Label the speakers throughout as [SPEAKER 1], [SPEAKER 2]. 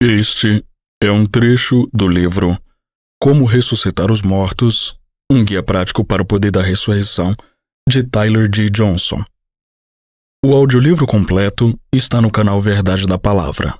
[SPEAKER 1] Este é um trecho do livro Como Ressuscitar os Mortos, um guia prático para o poder da ressurreição, de Tyler D. Johnson. O audiolivro completo está no canal Verdade da Palavra.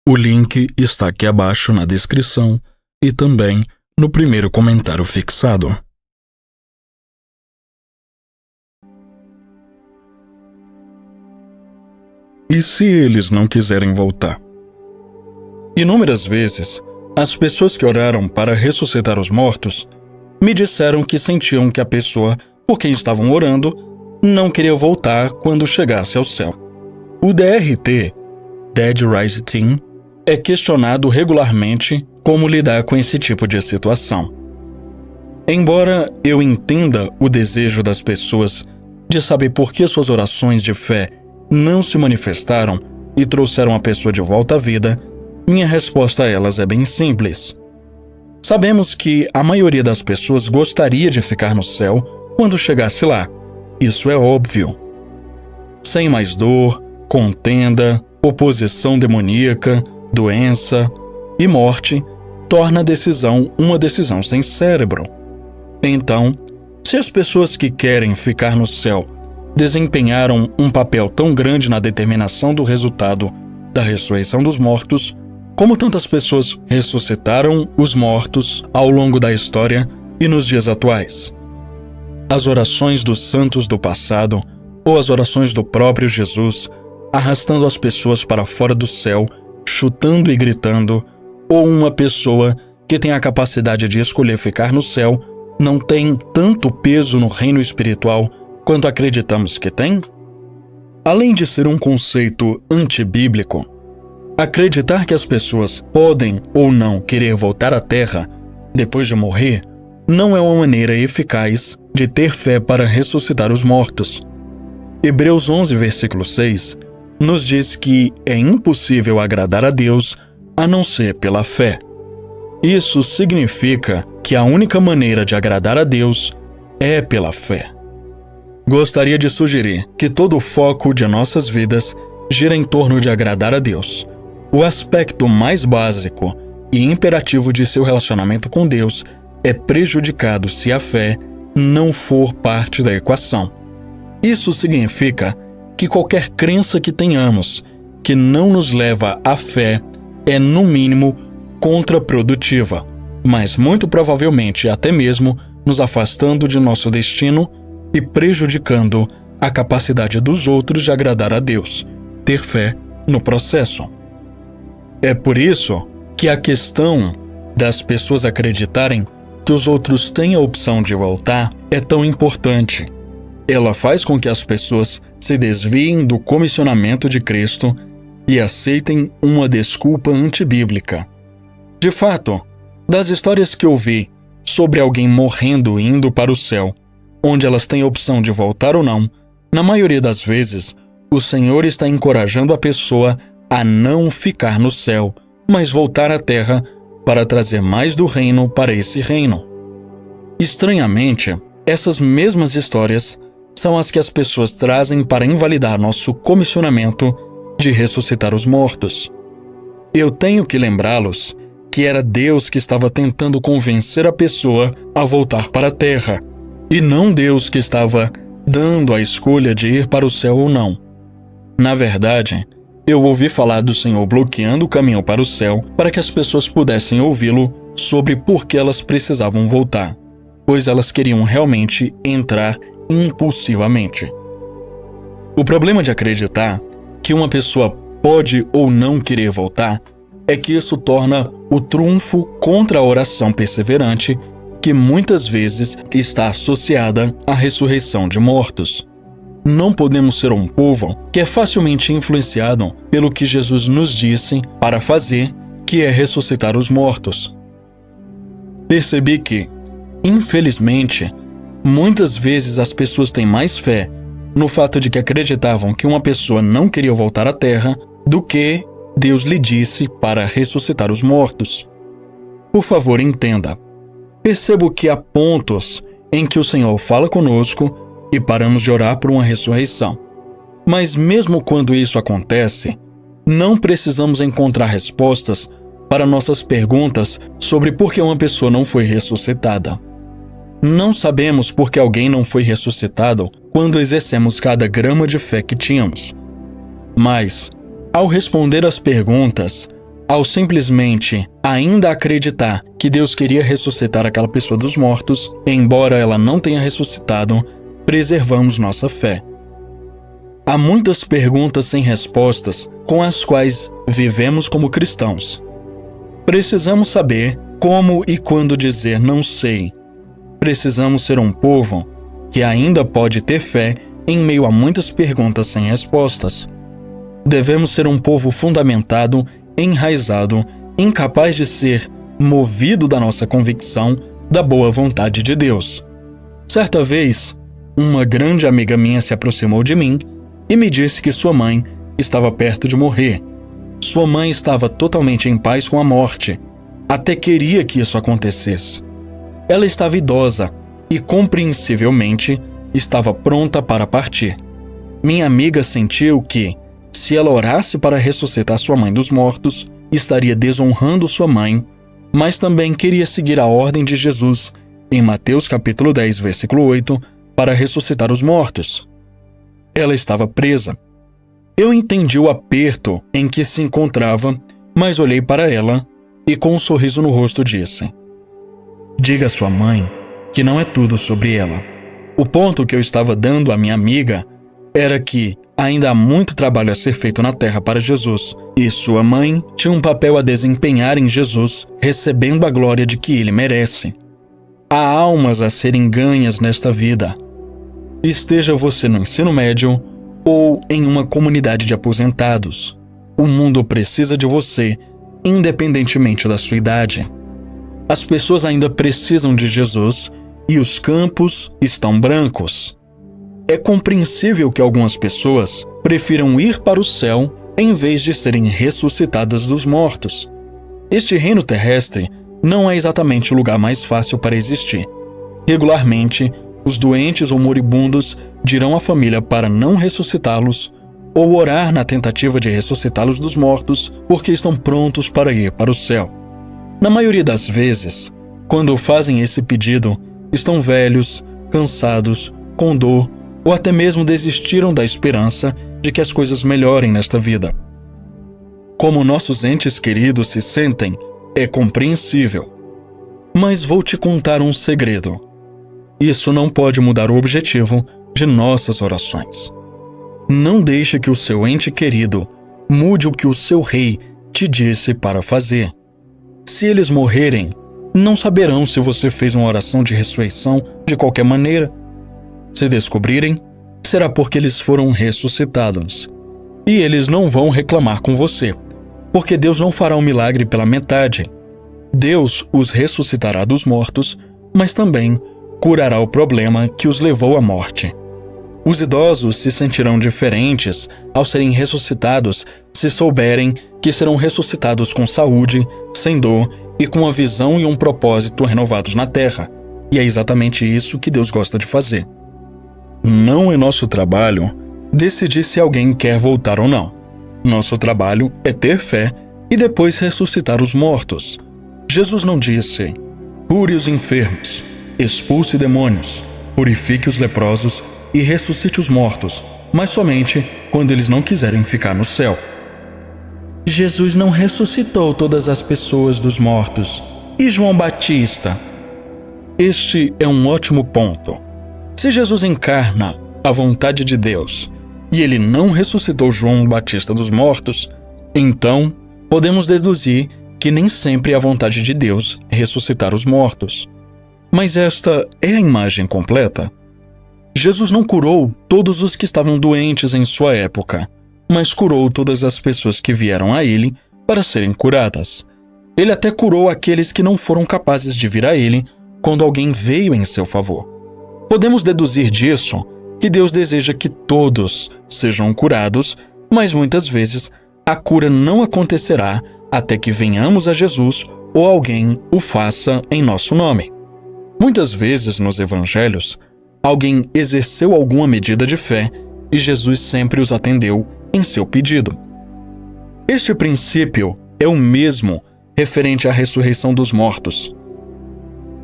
[SPEAKER 1] O link está aqui abaixo na descrição e também no primeiro comentário fixado. E se eles não quiserem voltar? Inúmeras vezes, as pessoas que oraram para ressuscitar os mortos me disseram que sentiam que a pessoa por quem estavam orando não queria voltar quando chegasse ao céu. O DRT, Dead Rise Team, é questionado regularmente como lidar com esse tipo de situação. Embora eu entenda o desejo das pessoas de saber por que suas orações de fé não se manifestaram e trouxeram a pessoa de volta à vida, minha resposta a elas é bem simples. Sabemos que a maioria das pessoas gostaria de ficar no céu quando chegasse lá. Isso é óbvio. Sem mais dor, contenda, oposição demoníaca, doença e morte, torna a decisão uma decisão sem cérebro. Então, se as pessoas que querem ficar no céu desempenharam um papel tão grande na determinação do resultado da ressurreição dos mortos, como tantas pessoas ressuscitaram os mortos ao longo da história e nos dias atuais? As orações dos santos do passado ou as orações do próprio Jesus, arrastando as pessoas para fora do céu, chutando e gritando, ou uma pessoa que tem a capacidade de escolher ficar no céu, não tem tanto peso no reino espiritual quanto acreditamos que tem? Além de ser um conceito antibíblico, acreditar que as pessoas podem ou não querer voltar à Terra depois de morrer não é uma maneira eficaz de ter fé para ressuscitar os mortos. Hebreus 11, versículo 6, nos diz que é impossível agradar a Deus a não ser pela fé. Isso significa que a única maneira de agradar a Deus é pela fé. Gostaria de sugerir que todo o foco de nossas vidas gira em torno de agradar a Deus. O aspecto mais básico e imperativo de seu relacionamento com Deus é prejudicado se a fé não for parte da equação. Isso significa que qualquer crença que tenhamos que não nos leva à fé é, no mínimo, contraprodutiva, mas muito provavelmente até mesmo nos afastando de nosso destino e prejudicando a capacidade dos outros de agradar a Deus, ter fé no processo. É por isso que a questão das pessoas acreditarem que os outros têm a opção de voltar é tão importante. Ela faz com que as pessoas se desviem do comissionamento de Cristo e aceitem uma desculpa antibíblica. De fato, das histórias que ouvi sobre alguém morrendo e indo para o céu, onde elas têm a opção de voltar ou não, na maioria das vezes, o Senhor está encorajando a pessoa a não ficar no céu, mas voltar à terra para trazer mais do reino para esse reino. Estranhamente, essas mesmas histórias são as que as pessoas trazem para invalidar nosso comissionamento de ressuscitar os mortos. Eu tenho que lembrá-los que era Deus que estava tentando convencer a pessoa a voltar para a terra, e não Deus que estava dando a escolha de ir para o céu ou não. Na verdade, eu ouvi falar do Senhor bloqueando o caminho para o céu para que as pessoas pudessem ouvi-lo sobre por que elas precisavam voltar, pois elas queriam realmente entrar impulsivamente. O problema de acreditar que uma pessoa pode ou não querer voltar é que isso torna o trunfo contra a oração perseverante que muitas vezes está associada à ressurreição de mortos. Não podemos ser um povo que é facilmente influenciado pelo que Jesus nos disse para fazer, que é ressuscitar os mortos. Percebi que, infelizmente, muitas vezes as pessoas têm mais fé no fato de que acreditavam que uma pessoa não queria voltar à terra do que Deus lhe disse para ressuscitar os mortos. Por favor, entenda. Percebo que há pontos em que o Senhor fala conosco e paramos de orar por uma ressurreição. Mas mesmo quando isso acontece, Não precisamos encontrar respostas para nossas perguntas sobre por que uma pessoa não foi ressuscitada. Não sabemos por que alguém não foi ressuscitado quando exercemos cada grama de fé que tínhamos. Mas, ao responder às perguntas, ao simplesmente ainda acreditar que Deus queria ressuscitar aquela pessoa dos mortos, embora ela não tenha ressuscitado, preservamos nossa fé. Há muitas perguntas sem respostas com as quais vivemos como cristãos. Precisamos saber como e quando dizer não sei. Precisamos ser um povo que ainda pode ter fé em meio a muitas perguntas sem respostas. Devemos ser um povo fundamentado, enraizado, incapaz de ser movido da nossa convicção da boa vontade de Deus. Certa vez, uma grande amiga minha se aproximou de mim e me disse que sua mãe estava perto de morrer. Sua mãe estava totalmente em paz com a morte. Até queria que isso acontecesse. Ela estava idosa e, compreensivelmente, estava pronta para partir. Minha amiga sentiu que, se ela orasse para ressuscitar sua mãe dos mortos, estaria desonrando sua mãe, mas também queria seguir a ordem de Jesus em Mateus capítulo 10, versículo 8, para ressuscitar os mortos. Ela estava presa. Eu entendi o aperto em que se encontrava, mas olhei para ela e, com um sorriso no rosto, disse: diga à sua mãe que não é tudo sobre ela. O ponto que eu estava dando à minha amiga era que ainda há muito trabalho a ser feito na terra para Jesus, e sua mãe tinha um papel a desempenhar em Jesus, recebendo a glória de que ele merece. Há almas a serem ganhas nesta vida. Esteja você no ensino médio ou em uma comunidade de aposentados, o mundo precisa de você, independentemente da sua idade. As pessoas ainda precisam de Jesus e os campos estão brancos. É compreensível que algumas pessoas prefiram ir para o céu em vez de serem ressuscitadas dos mortos. Este reino terrestre não é exatamente o lugar mais fácil para existir. Regularmente, os doentes ou moribundos dirão à família para não ressuscitá-los ou orar na tentativa de ressuscitá-los dos mortos porque estão prontos para ir para o céu. Na maioria das vezes, quando fazem esse pedido, estão velhos, cansados, com dor ou até mesmo desistiram da esperança de que as coisas melhorem nesta vida. Como nossos entes queridos se sentem, é compreensível. Mas vou te contar um segredo. Isso não pode mudar o objetivo de nossas orações. Não deixe que o seu ente querido mude o que o seu rei te disse para fazer. Se eles morrerem, não saberão se você fez uma oração de ressurreição de qualquer maneira. Se descobrirem, será porque eles foram ressuscitados. E eles não vão reclamar com você, porque Deus não fará um milagre pela metade. Deus os ressuscitará dos mortos, mas também curará o problema que os levou à morte. Os idosos se sentirão diferentes ao serem ressuscitados se souberem que serão ressuscitados com saúde, sem dor e com uma visão e um propósito renovados na terra. E é exatamente isso que Deus gosta de fazer. Não é nosso trabalho decidir se alguém quer voltar ou não. Nosso trabalho é ter fé e depois ressuscitar os mortos. Jesus não disse: cure os enfermos, expulse demônios, purifique os leprosos e ressuscite os mortos, mas somente quando eles não quiserem ficar no céu. Jesus não ressuscitou todas as pessoas dos mortos. E João Batista? Este é um ótimo ponto. Se Jesus encarna a vontade de Deus e ele não ressuscitou João Batista dos mortos, então podemos deduzir que nem sempre é a vontade de Deus ressuscitar os mortos. Mas esta é a imagem completa? Jesus não curou todos os que estavam doentes em sua época, mas curou todas as pessoas que vieram a ele para serem curadas. Ele até curou aqueles que não foram capazes de vir a ele quando alguém veio em seu favor. Podemos deduzir disso que Deus deseja que todos sejam curados, mas muitas vezes a cura não acontecerá até que venhamos a Jesus ou alguém o faça em nosso nome. Muitas vezes nos evangelhos, alguém exerceu alguma medida de fé e Jesus sempre os atendeu em seu pedido. Este princípio é o mesmo referente à ressurreição dos mortos.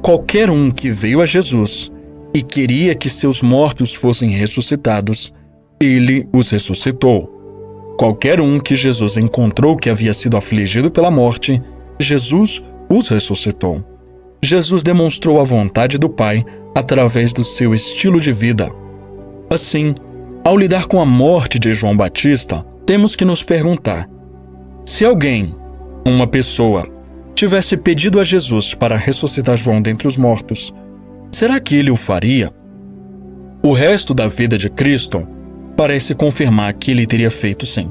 [SPEAKER 1] Qualquer um que veio a Jesus e queria que seus mortos fossem ressuscitados, ele os ressuscitou. Qualquer um que Jesus encontrou que havia sido afligido pela morte, Jesus os ressuscitou. Jesus demonstrou a vontade do Pai através do seu estilo de vida. Assim, ao lidar com a morte de João Batista, temos que nos perguntar: se alguém, uma pessoa, tivesse pedido a Jesus para ressuscitar João dentre os mortos, será que ele o faria? O resto da vida de Cristo parece confirmar que ele teria feito sim.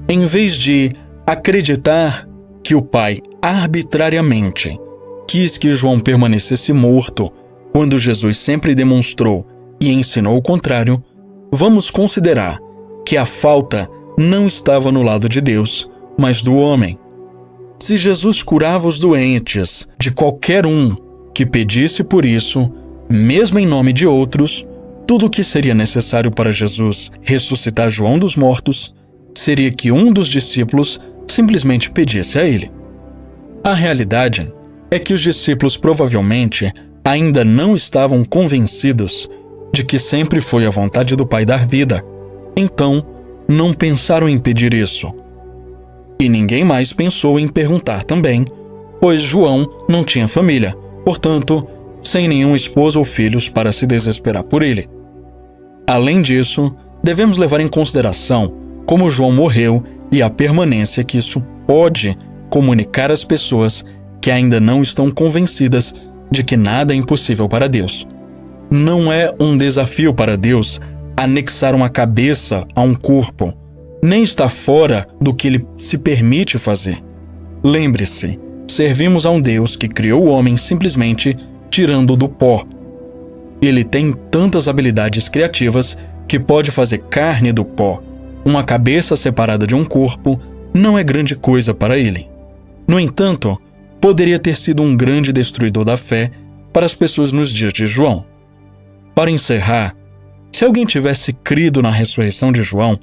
[SPEAKER 1] Em vez de acreditar que o Pai arbitrariamente quis que João permanecesse morto, quando Jesus sempre demonstrou e ensinou o contrário, vamos considerar que a falta não estava no lado de Deus, mas do homem. Se Jesus curava os doentes de qualquer um que pedisse por isso, mesmo em nome de outros, tudo o que seria necessário para Jesus ressuscitar João dos mortos seria que um dos discípulos simplesmente pedisse a ele. A realidade é que os discípulos provavelmente ainda não estavam convencidos de que sempre foi a vontade do Pai dar vida, então não pensaram em pedir isso. E ninguém mais pensou em perguntar também, pois João não tinha família, portanto, sem nenhum esposo ou filhos para se desesperar por ele. Além disso, devemos levar em consideração como João morreu e a permanência que isso pode comunicar às pessoas que ainda não estão convencidas de que nada é impossível para Deus. Não é um desafio para Deus anexar uma cabeça a um corpo, nem está fora do que ele se permite fazer. Lembre-se, servimos a um Deus que criou o homem simplesmente tirando-o do pó. Ele tem tantas habilidades criativas que pode fazer carne do pó. Uma cabeça separada de um corpo não é grande coisa para ele. No entanto, poderia ter sido um grande destruidor da fé para as pessoas nos dias de João. Para encerrar, se alguém tivesse crido na ressurreição de João,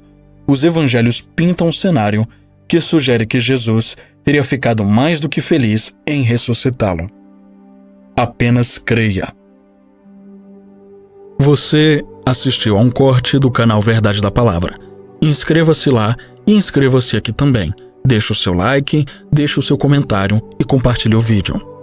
[SPEAKER 1] os evangelhos pintam um cenário que sugere que Jesus teria ficado mais do que feliz em ressuscitá-lo. Apenas creia. Você assistiu a um corte do canal Verdade da Palavra. Inscreva-se lá e inscreva-se aqui também. Deixe o seu like, deixe o seu comentário e compartilhe o vídeo.